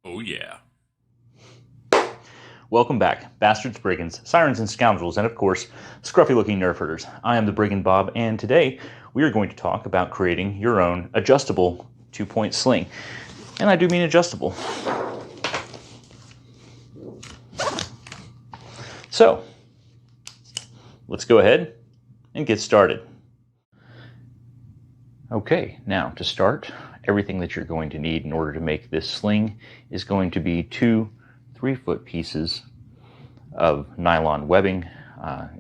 Oh yeah. Welcome back, bastards, brigands, sirens, and scoundrels, and of course, scruffy-looking nerf herders. I am the Brigand Bob, and today we are going to talk about creating your own adjustable 2-point sling. And I do mean adjustable. So, let's go ahead and get started. Okay, now to start, everything that you're going to need in order to make this sling is going to be 2 3-foot pieces of nylon webbing.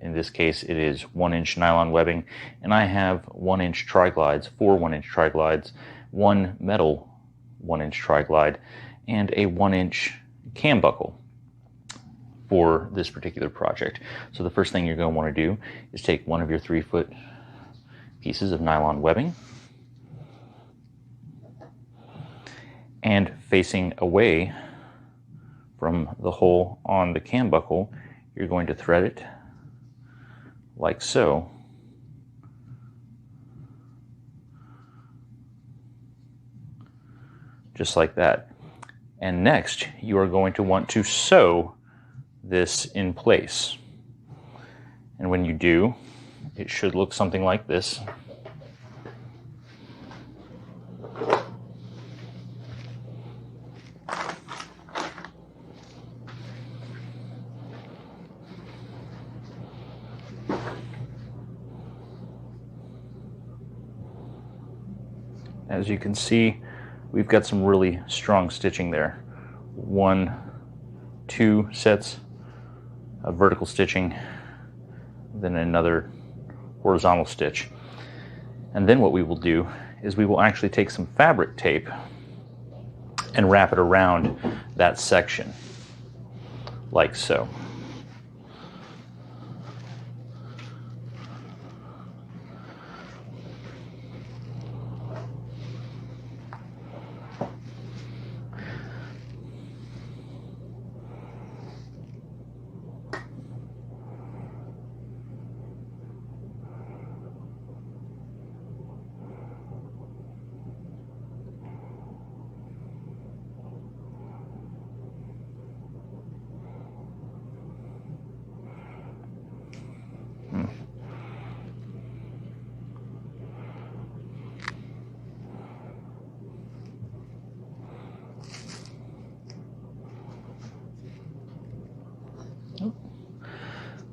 In this case, it is 1-inch nylon webbing, and I have 1-inch tri-glides, 4 1-inch tri-glides, 1 metal 1-inch tri-glide, and a 1-inch cam buckle for this particular project. So the first thing you're going to want to do is take one of your 3-foot pieces of nylon webbing, and facing away from the hole on the cam buckle, you're going to thread it like so. Just like that. And next, you are going to want to sew this in place. And when you do, it should look something like this. As you can see, we've got some really strong stitching there. 2 sets of vertical stitching, then another horizontal stitch. And then what we will do is we will actually take some fabric tape and wrap it around that section, like so.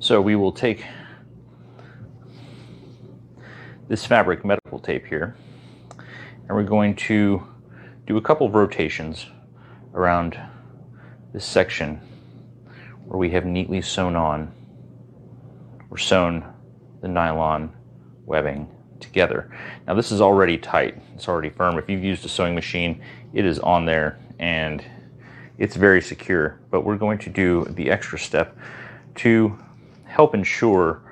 So we will take this fabric medical tape here, and we're going to do a couple of rotations around this section where we have neatly sewn the nylon webbing together. Now this is already tight, it's already firm. If you've used a sewing machine, it is on there and it's very secure, but we're going to do the extra step to help ensure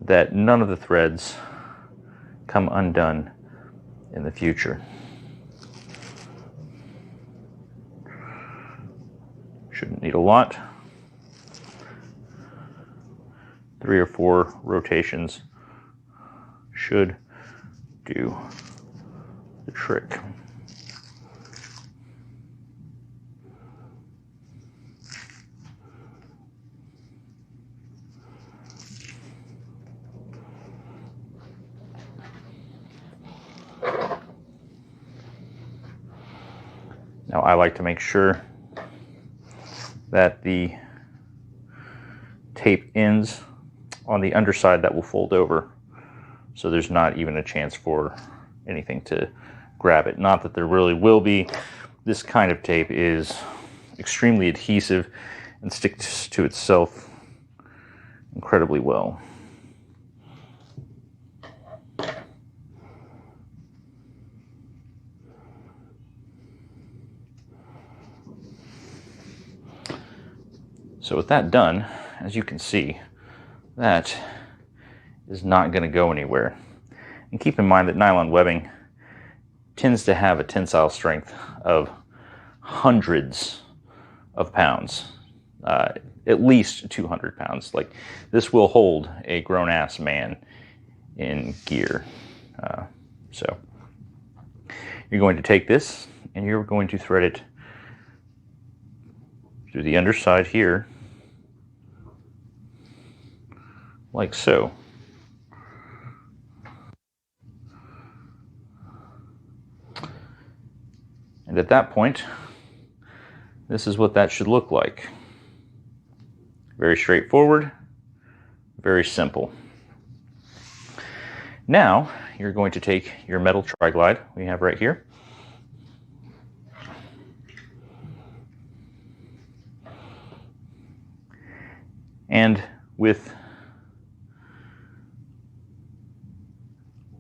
that none of the threads come undone in the future. Shouldn't need a lot. 3 or 4 rotations should do the trick. Now I like to make sure that the tape ends on the underside that will fold over, so there's not even a chance for anything to grab it. Not that there really will be. This kind of tape is extremely adhesive and sticks to itself incredibly well. So with that done, as you can see, that is not going to go anywhere. And keep in mind that nylon webbing tends to have a tensile strength of hundreds of pounds, at least 200 pounds. Like, this will hold a grown-ass man in gear. So you're going to take this and you're going to thread it through the underside here, like so. And at that point, this is what that should look like. Very straightforward, very simple. Now, you're going to take your metal tri-glide we have right here, and with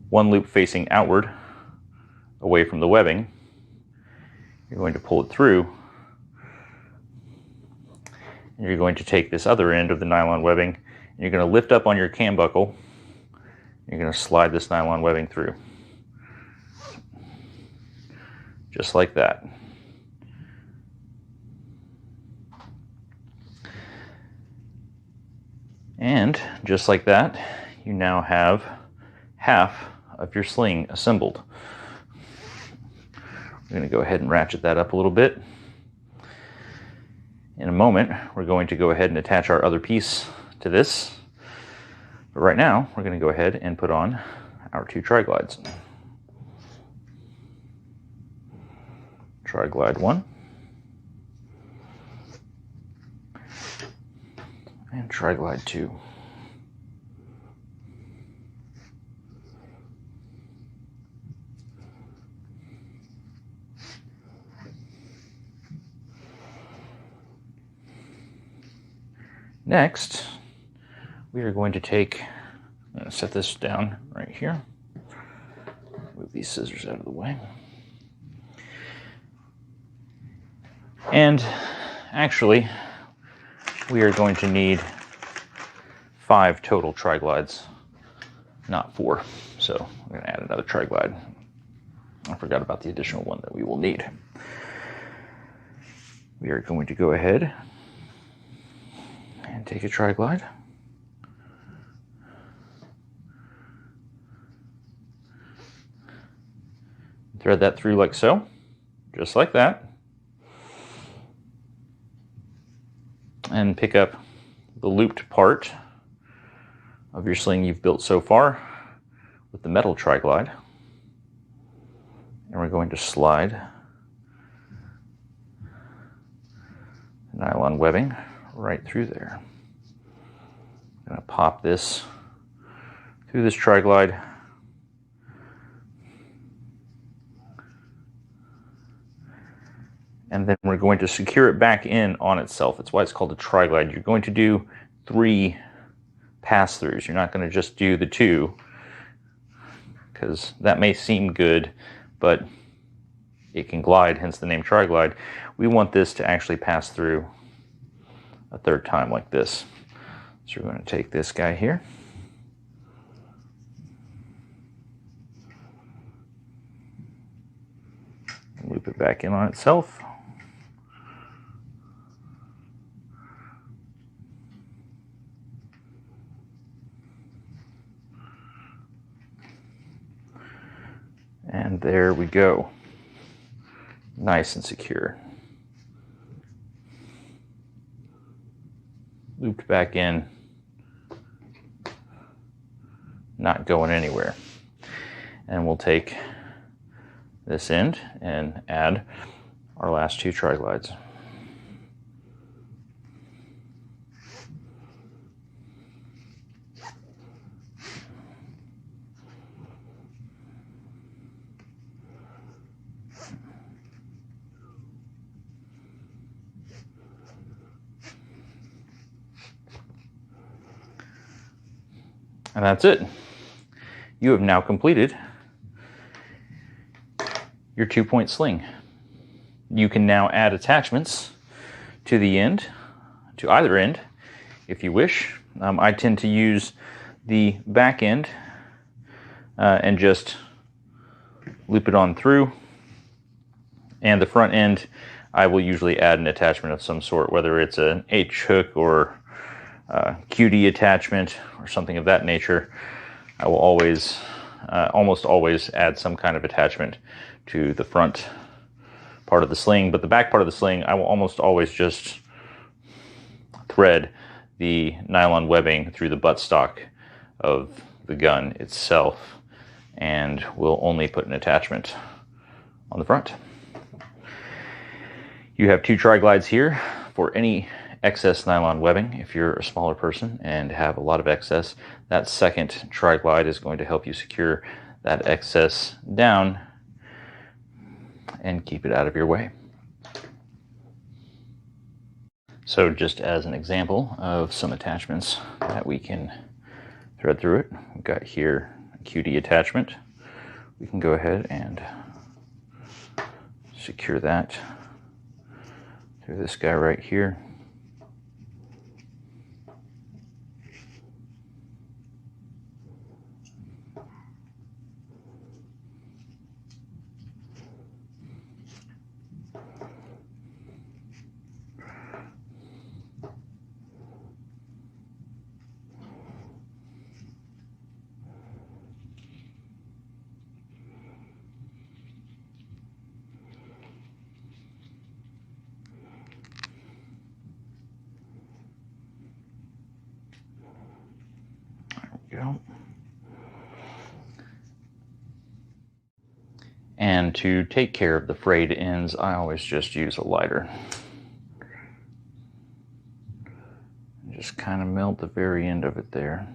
one loop facing outward, away from the webbing, you're going to pull it through, and you're going to take this other end of the nylon webbing, and you're going to lift up on your cam buckle. You're going to slide this nylon webbing through, just like that. And just like that, you now have half of your sling assembled. We're going to go ahead and ratchet that up a little bit. In a moment, we're going to go ahead and attach our other piece to this. But right now, we're going to go ahead and put on our two tri-glides. Tri-glide 1 and tri-glide 2. Next, we are going to take, I'm going to set this down right here. Move these scissors out of the way. And actually, we are going to need 5 total tri-glides, not 4. So I'm going to add another tri-glide. I forgot about the additional one that we will need. We are going to go ahead and take a tri-glide. Thread that through like so, just like that. And pick up the looped part of your sling you've built so far with the metal tri-glide. And we're going to slide the nylon webbing right through there. I'm going to pop this through this tri-glide. And then we're going to secure it back in on itself. That's why it's called a tri-glide. You're going to do 3 pass-throughs. You're not going to just do the 2, because that may seem good, but it can glide, hence the name tri-glide. We want this to actually pass through a 3rd time like this. So we're going to take this guy here. Loop it back in on itself. And there we go. Nice and secure. Looped back in. Not going anywhere. And we'll take this end and add our last 2 tri-glides. And that's it. You have now completed your 2-point sling. You can now add attachments to the end, to either end, if you wish. I tend to use the back end and just loop it on through. And the front end, I will usually add an attachment of some sort, whether it's an H hook or QD attachment or something of that nature. I will always, almost always add some kind of attachment to the front part of the sling, but the back part of the sling, I will almost always just thread the nylon webbing through the buttstock of the gun itself, and we'll only put an attachment on the front. You have 2 tri-glides here for any excess nylon webbing. If you're a smaller person and have a lot of excess, that second tri-glide is going to help you secure that excess down and keep it out of your way. So just as an example of some attachments that we can thread through it, we've got here a QD attachment. We can go ahead and secure that through this guy right here. Go. And to take care of the frayed ends, I always just use a lighter. Just kind of melt the very end of it there.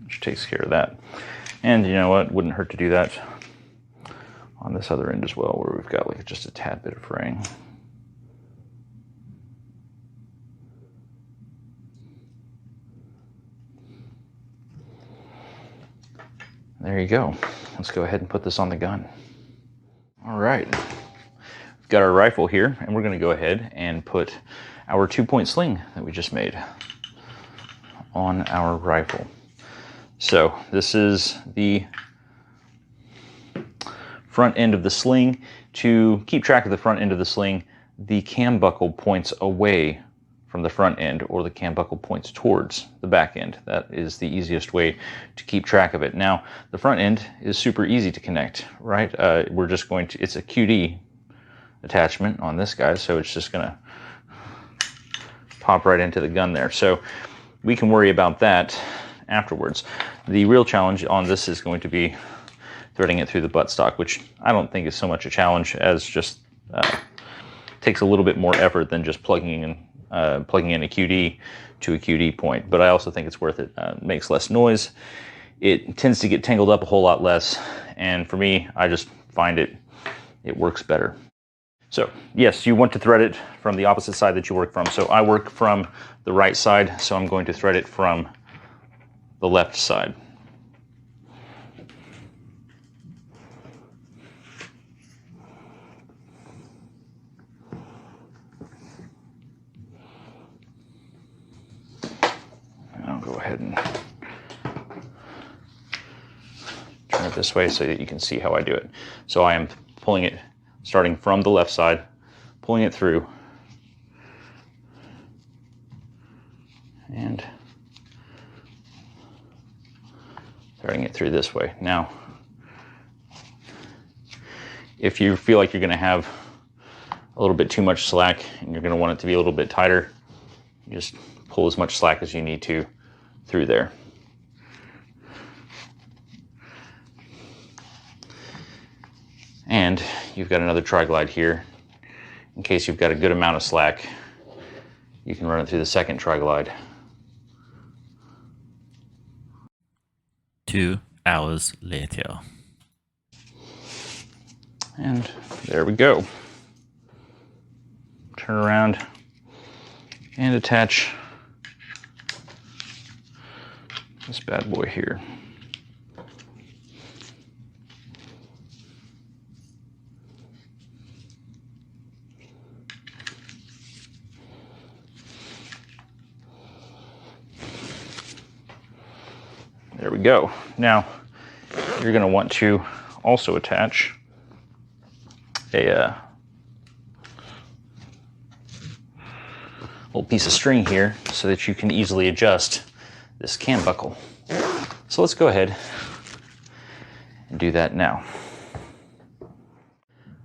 Which takes care of that. And you know what? Wouldn't hurt to do that on this other end as well, where we've got like just a tad bit of fraying. There you go. Let's go ahead and put this on the gun. All right, we've got our rifle here, and we're going to go ahead and put our 2-point sling that we just made on our rifle. So this is the front end of the sling. To keep track of the front end of the sling, the cam buckle points away from the front end, or the cam buckle points towards the back end. That is the easiest way to keep track of it. Now, the front end is super easy to connect, right? We're just going to, it's a QD attachment on this guy, so it's just gonna pop right into the gun there. So we can worry about that afterwards. The real challenge on this is going to be threading it through the buttstock, which I don't think is so much a challenge as just takes a little bit more effort than just plugging in a QD to a QD point. But I also think it's worth it. It makes less noise. It tends to get tangled up a whole lot less, and for me, I just find it works better. So yes, you want to thread it from the opposite side that you work from. So I work from the right side, so I'm going to thread it from the left side. I'll go ahead and turn it this way so that you can see how I do it. So I am pulling it, starting from the left side, pulling it through, and threading it through this way. Now, if you feel like you're going to have a little bit too much slack and you're going to want it to be a little bit tighter, you just pull as much slack as you need to through there. And you've got another tri-glide here. In case you've got a good amount of slack, you can run it through the second tri-glide. 2 hours later. And there we go. Turn around and attach this bad boy here. There we go. Now, you're going to want to also attach a little piece of string here so that you can easily adjust this cam buckle. So let's go ahead and do that now.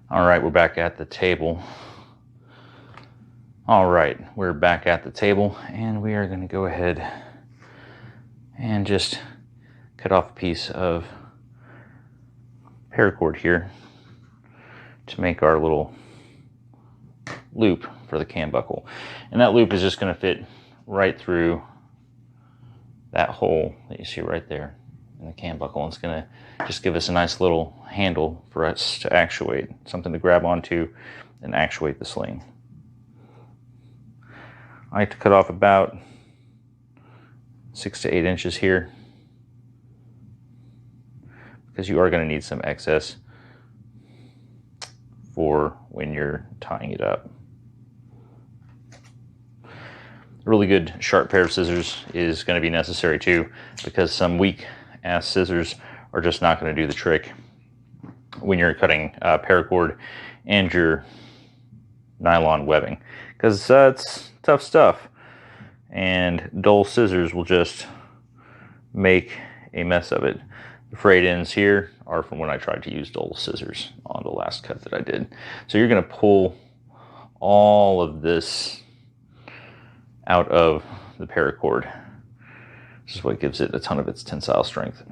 All right, we're back at the table. All right, we're back at the table, and we are going to go ahead and just cut off a piece of paracord here to make our little loop for the cam buckle. And that loop is just going to fit right through that hole that you see right there in the cam buckle. And it's going to just give us a nice little handle for us to actuate, something to grab onto and actuate the sling. I like to cut off about 6 to 8 inches here, because you are going to need some excess for when you're tying it up. A really good sharp pair of scissors is going to be necessary too, because some weak ass scissors are just not going to do the trick when you're cutting paracord and your nylon webbing, because it's tough stuff, and dull scissors will just make a mess of it. The frayed ends here are from when I tried to use dull scissors on the last cut that I did. So you're going to pull all of this out of the paracord. This is what gives it a ton of its tensile strength.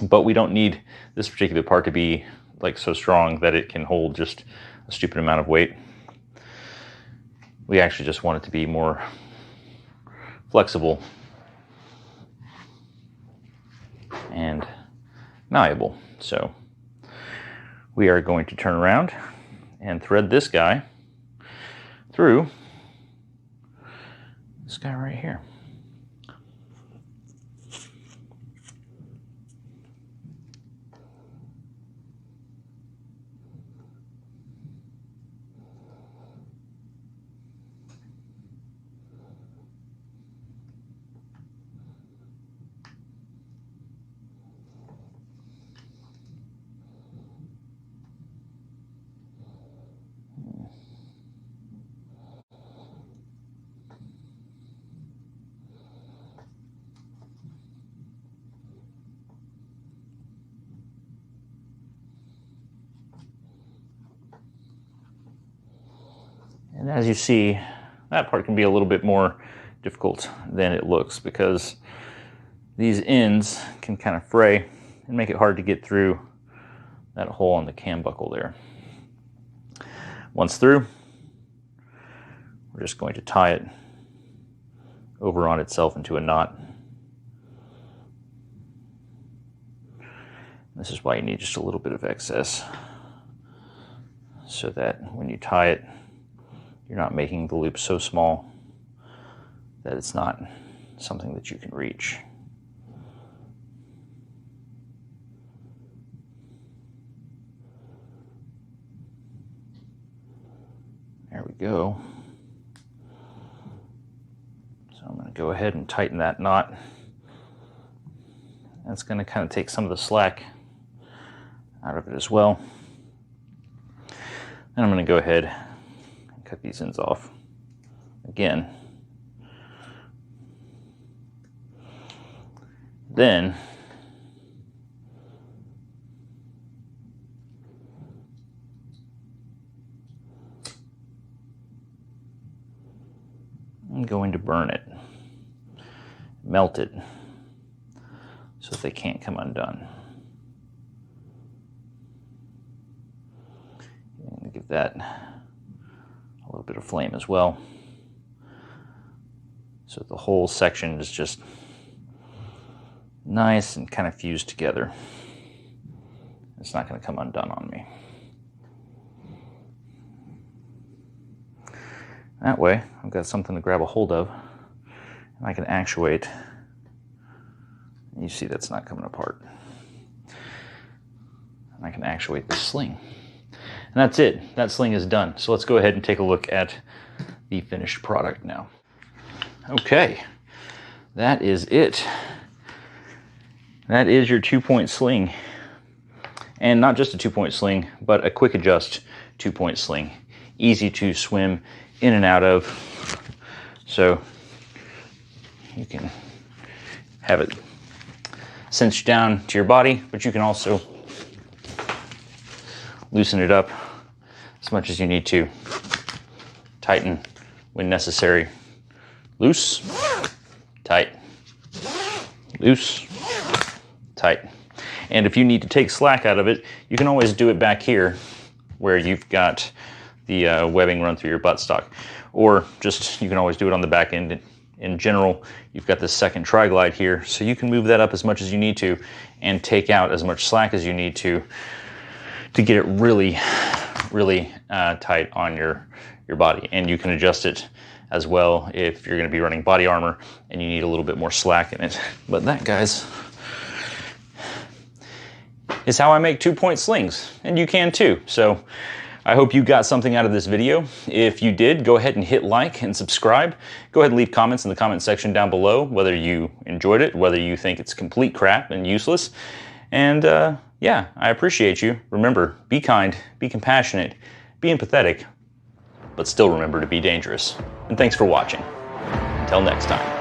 But we don't need this particular part to be like so strong that it can hold just a stupid amount of weight. We actually just want it to be more flexible and malleable. So we are going to turn around and thread this guy through this guy right here. And as you see, that part can be a little bit more difficult than it looks, because these ends can kind of fray and make it hard to get through that hole in the cam buckle there. Once through, we're just going to tie it over on itself into a knot. This is why you need just a little bit of excess, so that when you tie it, you're not making the loop so small that it's not something that you can reach. There we go. So I'm going to go ahead and tighten that knot. That's going to kind of take some of the slack out of it as well. Then I'm going to go ahead and cut these ends off again. Then I'm going to burn it, melt it, so that they can't come undone. I'm going to give that a little bit of flame as well, so the whole section is just nice and kind of fused together. It's not going to come undone on me. That way, I've got something to grab a hold of, and I can actuate. You see that's not coming apart. And I can actuate this sling. And that's it. That sling is done. So let's go ahead and take a look at the finished product now. Okay, that is it. That is your 2-point sling. And not just a 2-point sling, but a quick adjust 2-point sling. Easy to swim in and out of. So you can have it cinched down to your body, but you can also loosen it up as much as you need to. Tighten when necessary. Loose, tight, loose, tight. And if you need to take slack out of it, you can always do it back here where you've got the webbing run through your buttstock. Or just, you can always do it on the back end. In general, you've got this second tri-glide here, so you can move that up as much as you need to and take out as much slack as you need to get it really, really tight on your body. And you can adjust it as well if you're going to be running body armor and you need a little bit more slack in it. But that, guys, is how I make 2-point slings, and you can too. So I hope you got something out of this video. If you did, go ahead and hit like and subscribe. Go ahead and leave comments in the comment section down below, whether you enjoyed it, whether you think it's complete crap and useless. And yeah, I appreciate you. Remember, be kind, be compassionate, be empathetic, but still remember to be dangerous. And thanks for watching. Until next time.